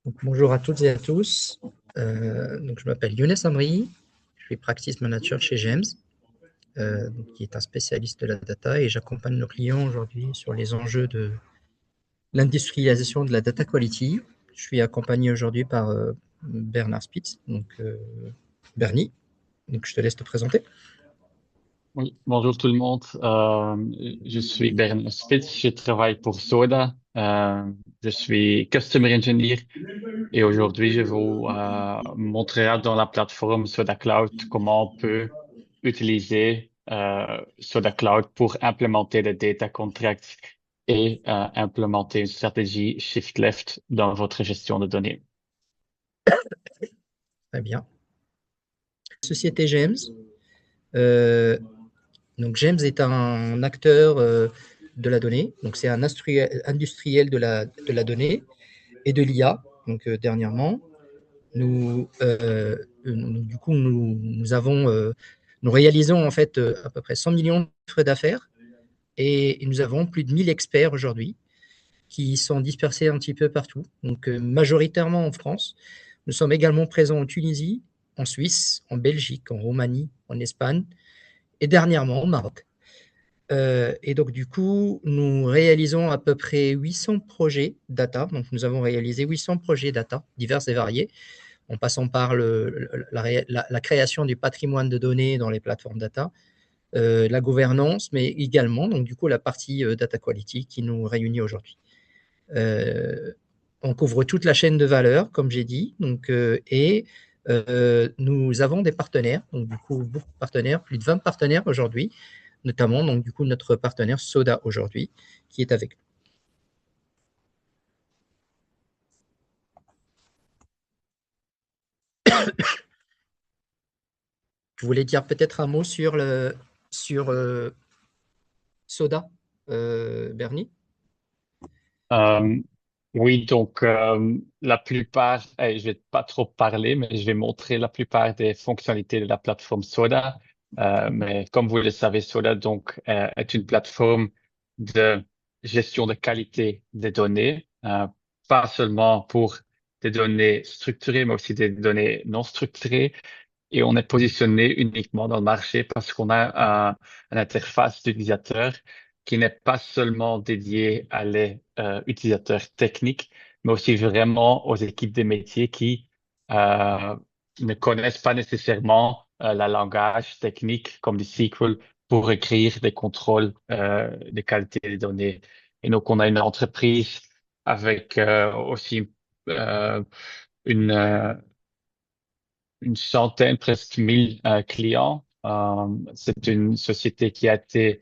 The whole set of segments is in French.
Donc, bonjour à toutes et à tous. Je m'appelle Younes Amri, je suis Practice Manager chez GEMS, qui est un spécialiste de la data, et j'accompagne nos clients aujourd'hui sur les enjeux de l'industrialisation de la data quality. Je suis accompagné aujourd'hui par Bernard Spitz, Bernie. Donc, je te laisse te présenter. Oui, bonjour tout le monde. Je suis Bernard Spitz, je travaille pour Soda. Je suis Customer Engineer et aujourd'hui je vous montrerai dans la plateforme Soda Cloud comment on peut utiliser Soda Cloud pour implémenter des data contracts et implémenter une stratégie Shift Left dans votre gestion de données. Très bien. Société GEMS. GEMS est un acteur de la donnée. Donc, c'est un industriel de la donnée et de l'IA. Dernièrement, nous réalisons en fait à peu près 100 millions de chiffres d'affaires et nous avons plus de 1000 experts aujourd'hui qui sont dispersés un petit peu partout, majoritairement en France. Nous sommes également présents en Tunisie, en Suisse, en Belgique, en Roumanie, en Espagne et dernièrement au Maroc. Nous réalisons à peu près 800 projets data. Donc, nous avons réalisé 800 projets data divers et variés, en passant par la création du patrimoine de données dans les plateformes data, la gouvernance, mais également la partie data quality qui nous réunit aujourd'hui. On couvre toute la chaîne de valeur, comme j'ai dit, nous avons des partenaires, beaucoup de partenaires, plus de 20 partenaires aujourd'hui, notamment notre partenaire Soda aujourd'hui, qui est avec nous. Je voulais dire peut-être un mot sur Soda, Bernie. Euh, oui, donc la plupart, je vais pas trop parler, mais je vais montrer la plupart des fonctionnalités de la plateforme Soda. Mais comme vous le savez, Soda est une plateforme de gestion de qualité des données, pas seulement pour des données structurées, mais aussi des données non structurées. Et on est positionné uniquement dans le marché parce qu'on a une interface d'utilisateur qui n'est pas seulement dédiée à les utilisateurs techniques, mais aussi vraiment aux équipes des métiers qui euh, ne connaissent pas nécessairement la langage technique comme du SQL pour écrire des contrôles de qualité des données. Et donc, on a une entreprise avec aussi euh, une, une centaine, presque 1000 clients. C'est une société qui a été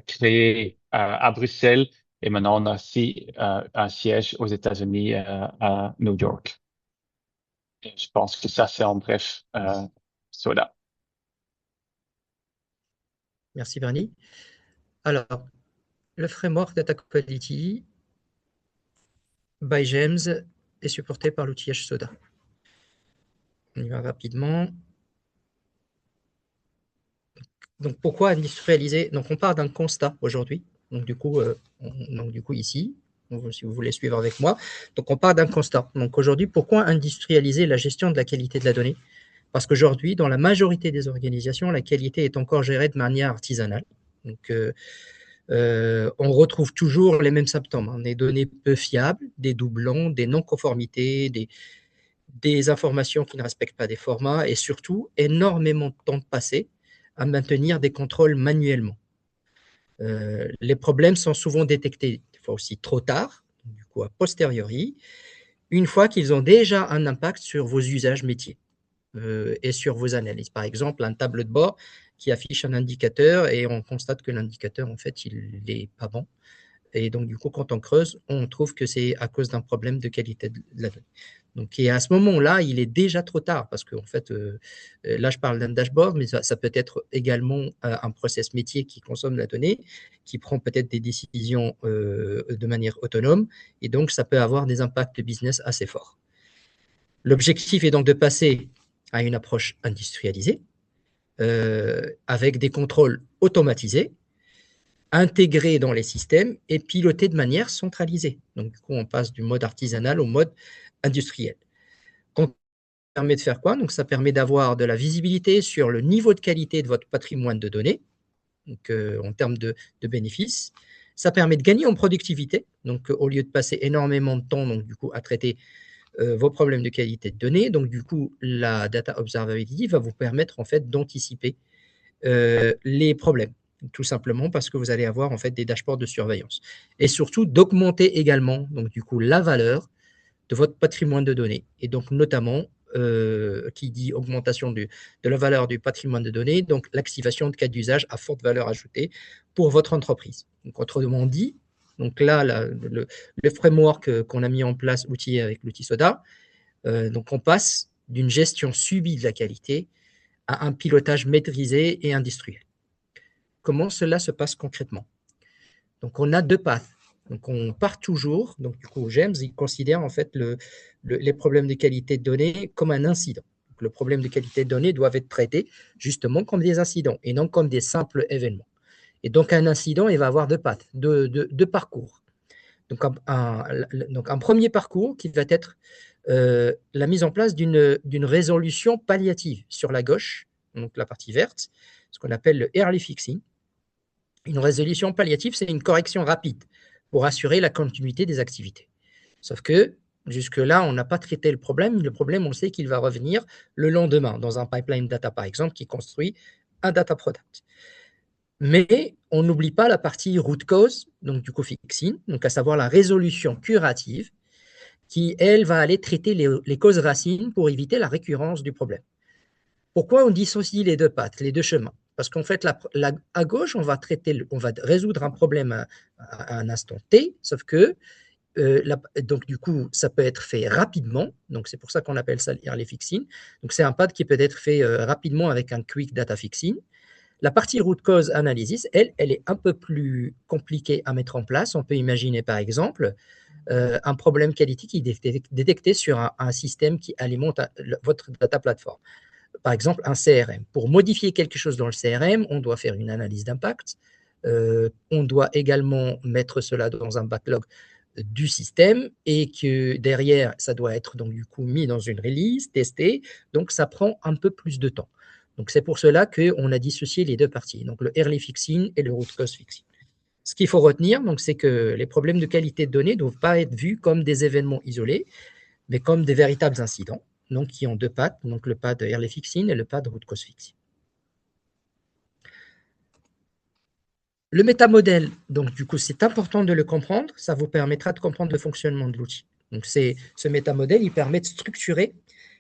créée à Bruxelles et maintenant on a aussi un siège aux États-Unis à New York. Et je pense que ça, c'est en bref Soda. Merci, Bernie. Alors, le framework Data Quality by GEMS est supporté par l'outillage Soda. On y va rapidement. Donc, pourquoi industrialiser? Donc, on part d'un constat aujourd'hui. Ici, si vous voulez suivre avec moi, donc on part d'un constat. Donc, aujourd'hui, pourquoi industrialiser la gestion de la qualité de la donnée? Parce qu'aujourd'hui, dans la majorité des organisations, la qualité est encore gérée de manière artisanale. On retrouve toujours les mêmes symptômes, hein, des données peu fiables, des doublons, des non-conformités, des informations qui ne respectent pas des formats et surtout énormément de temps passé à maintenir des contrôles manuellement. Les problèmes sont souvent détectés, des fois aussi trop tard, du coup a posteriori, une fois qu'ils ont déjà un impact sur vos usages métiers et sur vos analyses. Par exemple, un tableau de bord qui affiche un indicateur et on constate que l'indicateur, en fait, il n'est pas bon. Et donc, du coup, quand on creuse, on trouve que c'est à cause d'un problème de qualité de la donnée. Donc, et à ce moment-là, il est déjà trop tard parce qu'en fait, là, je parle d'un dashboard, mais ça peut être également un process métier qui consomme la donnée, qui prend peut-être des décisions de manière autonome, et donc ça peut avoir des impacts de business assez forts. L'objectif est donc de passer à une approche industrialisée avec des contrôles automatisés intégré dans les systèmes et piloté de manière centralisée. Donc, du coup, on passe du mode artisanal au mode industriel. Donc, ça permet de faire quoi? Donc, ça permet d'avoir de la visibilité sur le niveau de qualité de votre patrimoine de données, donc, en termes de bénéfices. Ça permet de gagner en productivité. Donc, au lieu de passer énormément de temps donc, du coup, à traiter vos problèmes de qualité de données, donc du coup, la data observability va vous permettre en fait d'anticiper les problèmes, tout simplement parce que vous allez avoir en fait des dashboards de surveillance. Et surtout d'augmenter également donc du coup la valeur de votre patrimoine de données. Et donc notamment, qui dit augmentation de la valeur du patrimoine de données, donc l'activation de cas d'usage à forte valeur ajoutée pour votre entreprise. Donc autrement dit, donc là, le framework qu'on a mis en place outillé avec l'outil SODA, donc on passe d'une gestion subie de la qualité à un pilotage maîtrisé et industriel. Comment cela se passe concrètement? Donc, on a deux paths. Donc, on part toujours. Donc, du coup, GEMS, il considère en fait les problèmes de qualité de données comme un incident. Donc, le problème de qualité de données doit être traité justement comme des incidents et non comme des simples événements. Et donc, un incident, il va avoir deux paths, deux parcours. Donc un premier parcours qui va être la mise en place d'une résolution palliative sur la gauche, donc la partie verte, ce qu'on appelle le early fixing. Une résolution palliative, c'est une correction rapide pour assurer la continuité des activités. Sauf que jusque-là, on n'a pas traité le problème. Le problème, on sait qu'il va revenir le lendemain dans un pipeline data, par exemple, qui construit un data product. Mais on n'oublie pas la partie root cause, donc du co-fixing, donc à savoir la résolution curative, qui, elle, va aller traiter les causes racines pour éviter la récurrence du problème. Pourquoi on dissocie les deux pattes, les deux chemins? Parce qu'en fait, à gauche, on va résoudre un problème à un instant T, sauf que donc du coup, ça peut être fait rapidement. Donc c'est pour ça qu'on appelle ça l'early fixing. Donc c'est un pad qui peut être fait rapidement avec un quick data fixing. La partie root cause analysis, elle est un peu plus compliquée à mettre en place. On peut imaginer par exemple un problème qualité qui est détecté sur un système qui alimente votre data platform. Par exemple, un CRM. Pour modifier quelque chose dans le CRM, on doit faire une analyse d'impact. On doit également mettre cela dans un backlog du système et que derrière, ça doit être donc du coup mis dans une release, testé. Donc, ça prend un peu plus de temps. Donc, c'est pour cela qu'on a dissocié les deux parties, donc le early fixing et le root cause fixing. Ce qu'il faut retenir, donc, c'est que les problèmes de qualité de données ne doivent pas être vus comme des événements isolés, mais comme des véritables incidents, donc qui ont deux pattes, donc le pad early fixing et le pad root cause fixing. Le métamodèle, donc du coup, c'est important de le comprendre, ça vous permettra de comprendre le fonctionnement de l'outil. Donc, ce métamodèle, il permet de structurer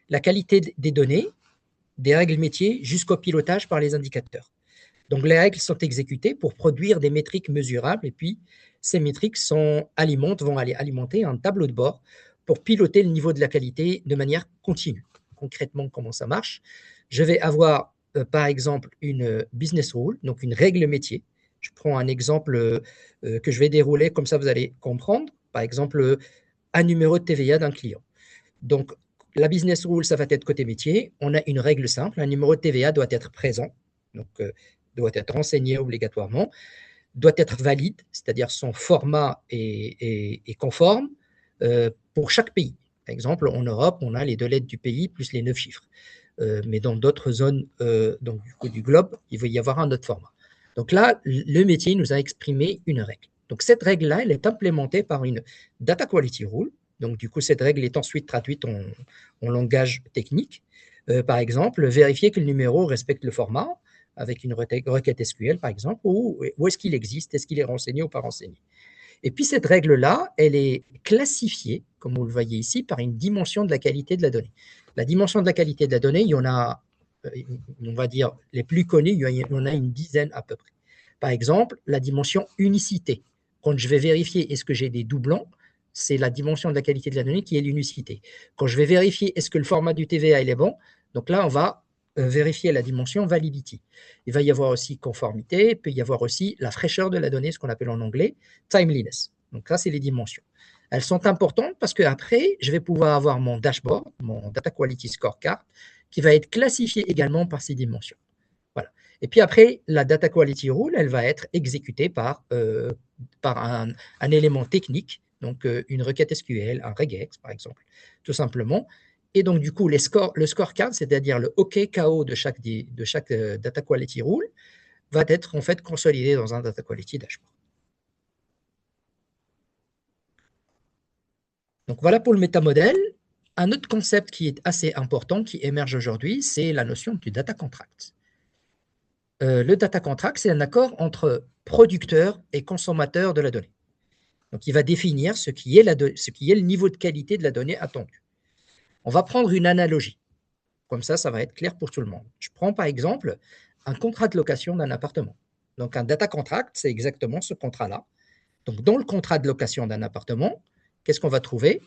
la qualité des données, des règles métiers jusqu'au pilotage par les indicateurs. Donc, les règles sont exécutées pour produire des métriques mesurables et puis ces métriques vont aller alimenter un tableau de bord pour piloter le niveau de la qualité de manière continue. Concrètement, comment ça marche? Je vais avoir, par exemple, une business rule, donc une règle métier. Je prends un exemple que je vais dérouler, comme ça vous allez comprendre. Par exemple, un numéro de TVA d'un client. Donc, la business rule, ça va être côté métier. On a une règle simple, un numéro de TVA doit être présent, donc doit être renseigné obligatoirement, doit être valide, c'est-à-dire son format est conforme pour chaque pays. Par exemple, en Europe, on a les 2 lettres du pays plus les 9 chiffres. Mais dans d'autres zones donc, du globe, il va y avoir un autre format. Donc là, le métier nous a exprimé une règle. Donc cette règle-là, elle est implémentée par une data quality rule. Donc du coup, cette règle est ensuite traduite en langage technique. Par exemple, vérifier que le numéro respecte le format avec une requête SQL, par exemple, ou où est-ce qu'il existe, est-ce qu'il est renseigné ou pas renseigné. Et puis cette règle-là, elle est classifiée, comme vous le voyez ici, par une dimension de la qualité de la donnée. La dimension de la qualité de la donnée, il y en a, on va dire, les plus connus, il y en a une dizaine à peu près. Par exemple, la dimension unicité. Quand je vais vérifier est-ce que j'ai des doublons, c'est la dimension de la qualité de la donnée qui est l'unicité. Quand je vais vérifier est-ce que le format du TVA il est bon, donc là, on va vérifier la dimension validity. Il va y avoir aussi conformité, il peut y avoir aussi la fraîcheur de la donnée, ce qu'on appelle en anglais timeliness. Donc ça, c'est les dimensions. Elles sont importantes parce qu'après, je vais pouvoir avoir mon dashboard, mon Data Quality Scorecard, qui va être classifié également par ces dimensions. Voilà. Et puis après, la data quality rule, elle va être exécutée par un élément technique, donc une requête SQL, un regex par exemple, tout simplement. Et donc du coup, le scorecard, c'est-à-dire le OK KO de chaque data quality rule, va être en fait consolidé dans un data quality dashboard. Donc voilà pour le métamodèle. Un autre concept qui est assez important, qui émerge aujourd'hui, c'est la notion du data contract. Le data contract, c'est un accord entre producteur et consommateur de la donnée. Donc, il va définir ce qui est le niveau de qualité de la donnée attendue. On va prendre une analogie. Comme ça va être clair pour tout le monde. Je prends par exemple un contrat de location d'un appartement. Donc, un data contract, c'est exactement ce contrat-là. Donc, dans le contrat de location d'un appartement, qu'est-ce qu'on va trouver?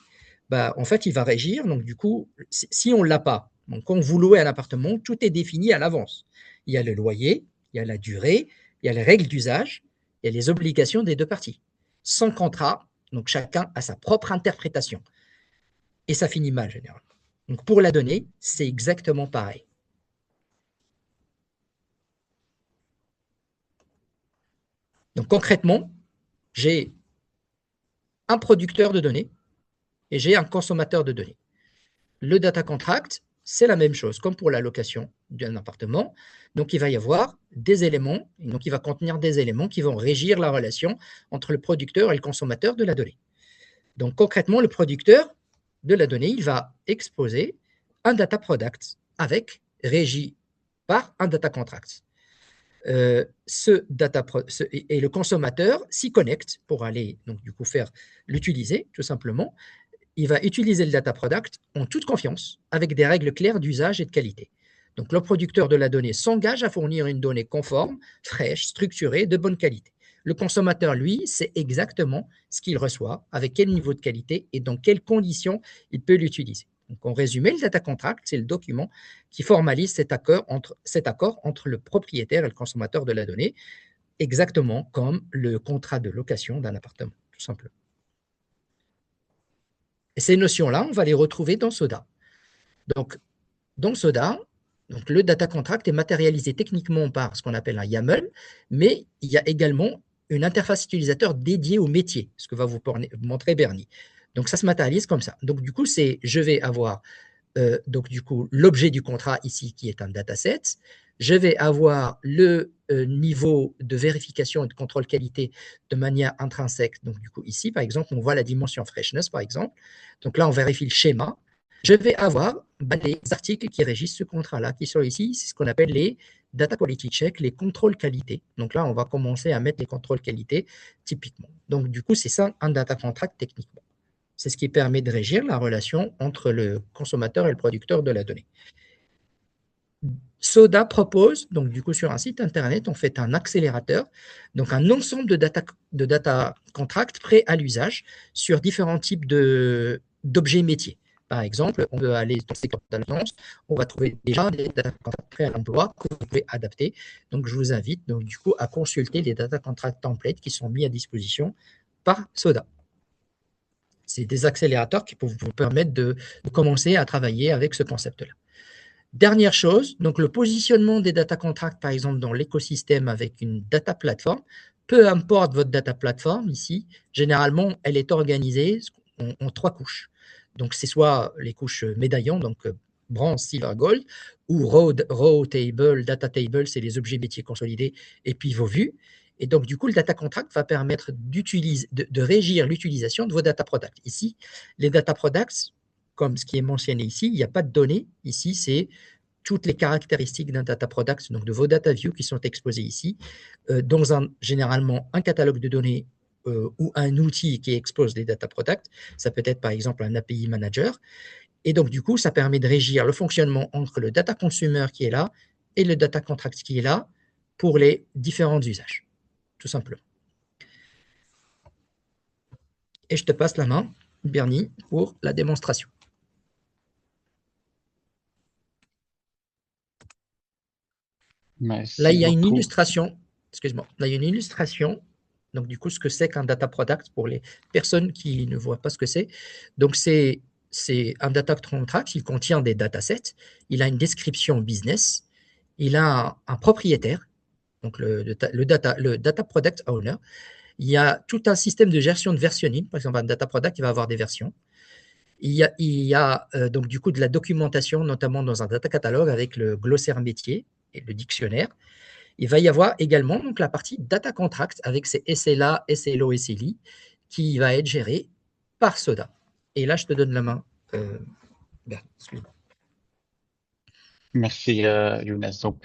En fait, il va régir. Donc, du coup, si on ne l'a pas, donc quand vous louez un appartement, tout est défini à l'avance. Il y a le loyer, il y a la durée, il y a les règles d'usage, il y a les obligations des deux parties. Sans contrat, donc chacun a sa propre interprétation. Et ça finit mal, généralement. Donc, pour la donnée, c'est exactement pareil. Donc, concrètement, j'ai un producteur de données et j'ai un consommateur de données. Le data contract, c'est la même chose, comme pour la location d'un appartement. Donc, il va y avoir des éléments, donc il va contenir des éléments qui vont régir la relation entre le producteur et le consommateur de la donnée. Donc, concrètement, le producteur de la donnée, il va exposer un data product régi par un data contract. Et le consommateur s'y connecte pour aller donc du coup faire l'utiliser tout simplement. Il va utiliser le data product en toute confiance avec des règles claires d'usage et de qualité. Donc le producteur de la donnée s'engage à fournir une donnée conforme, fraîche, structurée, de bonne qualité. Le consommateur, lui, sait exactement ce qu'il reçoit, avec quel niveau de qualité et dans quelles conditions il peut l'utiliser. Donc, en résumé, le data contract, c'est le document qui formalise cet accord entre le propriétaire et le consommateur de la donnée, exactement comme le contrat de location d'un appartement, tout simplement. Et ces notions-là, on va les retrouver dans SODA. Donc, dans SODA, donc le data contract est matérialisé techniquement par ce qu'on appelle un YAML, mais il y a également une interface utilisateur dédiée au métier, ce que va vous montrer Bernie. Donc, ça se matérialise comme ça. Donc, du coup, je vais avoir l'objet du contrat ici qui est un dataset. Je vais avoir le niveau de vérification et de contrôle qualité de manière intrinsèque. Donc, du coup, ici, par exemple, on voit la dimension freshness, par exemple. Donc là, on vérifie le schéma. Je vais avoir les articles qui régissent ce contrat-là, qui sont ici, c'est ce qu'on appelle les data quality check, les contrôles qualité. Donc là, on va commencer à mettre les contrôles qualité typiquement. Donc, du coup, c'est ça un data contract techniquement. C'est ce qui permet de régir la relation entre le consommateur et le producteur de la donnée. SODA propose, donc du coup sur un site internet, on fait un accélérateur, donc un ensemble de data contracts prêts à l'usage sur différents types d'objets métiers. Par exemple, on peut aller dans le secteur de l'annonce, on va trouver déjà des data contracts prêts à l'emploi que vous pouvez adapter. Donc je vous invite donc du coup à consulter les data contract templates qui sont mis à disposition par SODA. C'est des accélérateurs qui peuvent vous permettre de commencer à travailler avec ce concept-là. Dernière chose, donc le positionnement des data contracts, par exemple, dans l'écosystème avec une data platform, peu importe votre data platform ici, généralement, elle est organisée en 3 couches. Donc, c'est soit les couches médaillons, donc bronze, silver, gold, ou raw table, data table, c'est les objets métiers consolidés, et puis vos vues. Et donc, du coup, le data contract va permettre de régir l'utilisation de vos data products. Ici, les data products, comme ce qui est mentionné ici, il n'y a pas de données. Ici, c'est toutes les caractéristiques d'un data product, donc de vos data views qui sont exposées ici, dans généralement un catalogue de données ou un outil qui expose les data products. Ça peut être par exemple un API manager. Et donc, du coup, ça permet de régir le fonctionnement entre le data consumer qui est là et le data contract qui est là pour les différents usages, tout simplement. Et je te passe la main, Bernie, pour la démonstration. Merci Là, il y a une beaucoup. illustration. Excuse-moi. Là, il y a une illustration. Donc, du coup, ce que c'est qu'un data product pour les personnes qui ne voient pas ce que c'est. Donc, c'est un data contract. Il contient des datasets. Il a une description business. il a un propriétaire, donc le data product owner. Il y a tout un système de gestion de versionning. Par exemple, un data product, il va avoir des versions. Il y a donc du coup de la documentation, notamment dans un data catalogue avec le glossaire métier et le dictionnaire. Il va y avoir également donc la partie data contract avec ses SLA, SLO, SLI qui va être gérée par Soda. Et là, je te donne la main. Excuse-moi. Merci, Younes. Donc,